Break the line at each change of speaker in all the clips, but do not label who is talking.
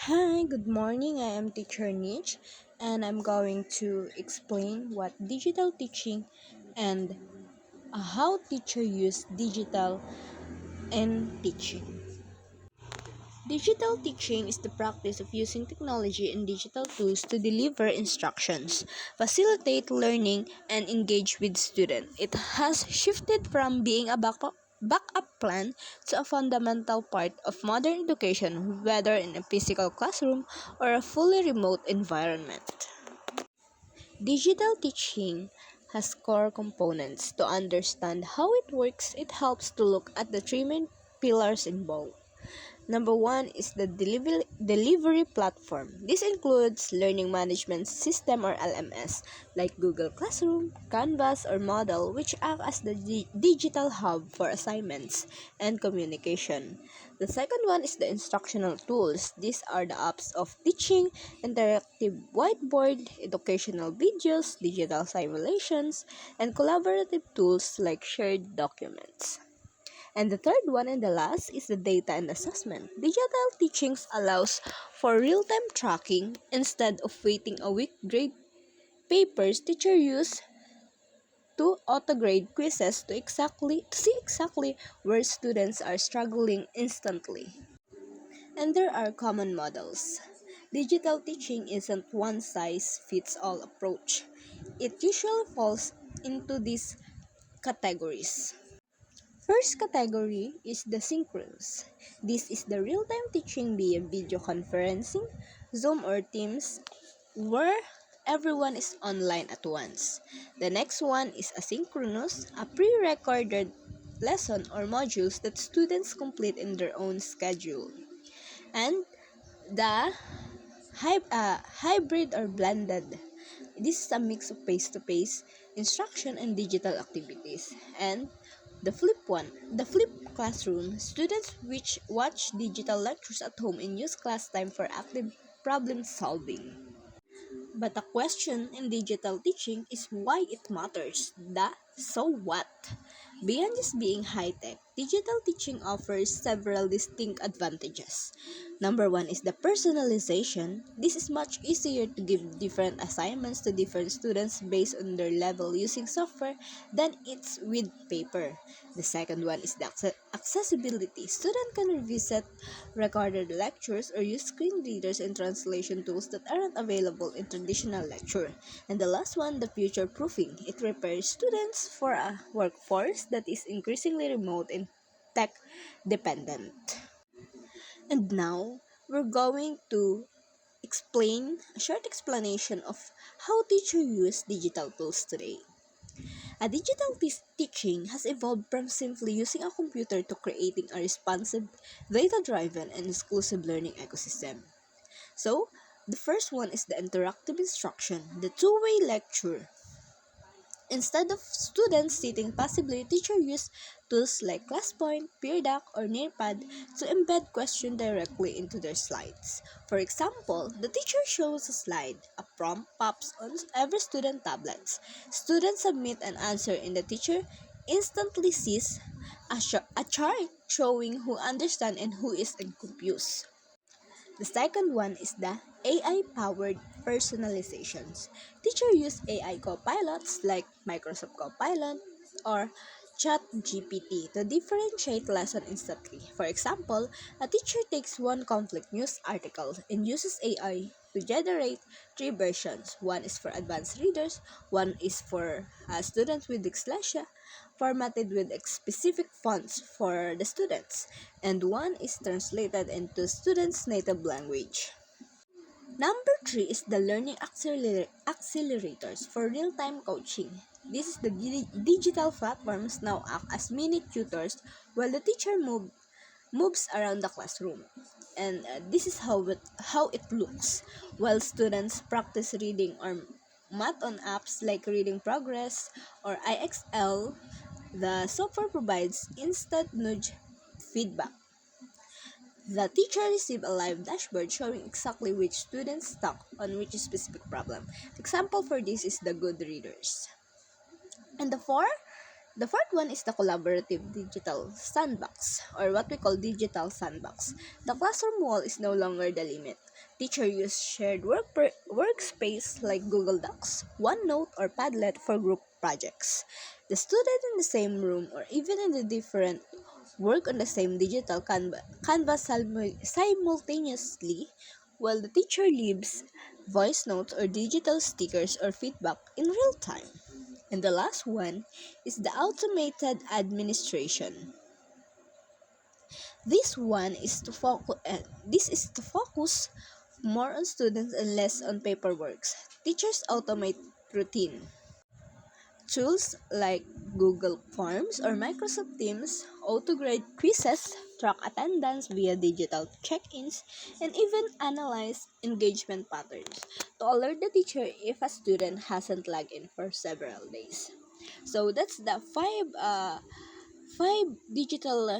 Hi, good morning. I am teacher Niche and I'm going to explain what digital teaching and how teacher use digital in teaching. Digital teaching is the practice of using technology and digital tools to deliver instructions, facilitate learning, and engage with students. It has shifted from being a backup plan to a fundamental part of modern education, whether in a physical classroom or a fully remote environment. Digital teaching has core components. To understand how it works, it helps to look at the three main pillars involved. Number one is the delivery platform. This includes learning management system or LMS like Google Classroom, Canvas, or Moodle, which act as the digital hub for assignments and communication. The second one is the instructional tools. These are the apps of teaching, interactive whiteboard, educational videos, digital simulations, and collaborative tools like shared documents. And the third one and the last is the data and assessment. Digital teachings allows for real-time tracking instead of waiting a week grade papers. Teacher use to auto-grade quizzes to see exactly where students are struggling instantly. And there are common models. Digital teaching isn't one size fits all approach. It usually falls into these categories. First category is the synchronous. This is the real-time teaching via video conferencing, Zoom or Teams, where everyone is online at once. The next one is asynchronous, a pre-recorded lesson or modules that students complete in their own schedule. And the hybrid or blended. This is a mix of face-to-face instruction and digital activities. And the flip classroom, students which watch digital lectures at home and use class time for active problem solving. But the question in digital teaching is why it matters. The so what? Beyond just being high-tech, digital teaching offers several distinct advantages. Number one is the personalization. This is much easier to give different assignments to different students based on their level using software than it's with paper. The second one is the accessibility. Students can revisit recorded lectures or use screen readers and translation tools that aren't available in traditional lecture. And the last one, the future proofing. It prepares students for a workforce that is increasingly remote and tech dependent. And now, we're going to explain a short explanation of how teachers use digital tools today. A digital teaching has evolved from simply using a computer to creating a responsive, data-driven, and exclusive learning ecosystem. So, the first one is the interactive instruction, the two-way lecture. Instead of students sitting passively, teachers use tools like ClassPoint, PeerDoc, or Nearpad to embed questions directly into their slides. For example, the teacher shows a slide, a prompt pops on every student tablets. Students submit an answer and the teacher instantly sees a chart showing who understands and who is confused. The second one is the AI-powered personalizations. Teachers use AI copilots like Microsoft Copilot or ChatGPT to differentiate lesson instantly. For example, a teacher takes one conflict news article and uses AI to generate three versions. One is for advanced readers, one is for students with dyslexia, formatted with specific fonts for the students, and one is translated into students' native language. Number three is the learning accelerators for real-time coaching. This is the digital platforms now act as mini tutors while the teacher moves around the classroom. And this is how it looks. While students practice reading or math on apps like Reading Progress or IXL, the software provides instant nudge feedback. The teacher receives a live dashboard showing exactly which students stuck on which specific problem. Example for this is the good readers. And the four The fourth one is the collaborative digital sandbox, or what we call digital sandbox. The classroom wall is no longer the limit. Teacher use shared workspace like Google Docs, OneNote, or Padlet for group projects. The student in the same room or even in the different work on the same digital canvas simultaneously, while the teacher leaves voice notes or digital stickers or feedback in real time. And the last one is the automated administration. This is to focus more on students and less on paperwork. Teachers automate routine. Tools like Google Forms or Microsoft Teams auto-grade quizzes, track attendance via digital check-ins, and even analyze engagement patterns to alert the teacher if a student hasn't logged in for several days. So that's the five digital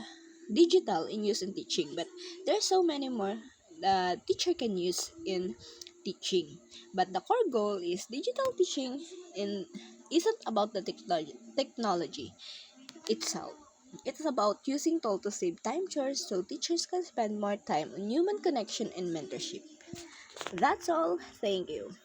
in use in teaching, but there's so many more the teacher can use in teaching. But the core goal is digital teaching in isn't about the technology itself. It's about using tools to save time chores so teachers can spend more time on human connection and mentorship. That's all. Thank you.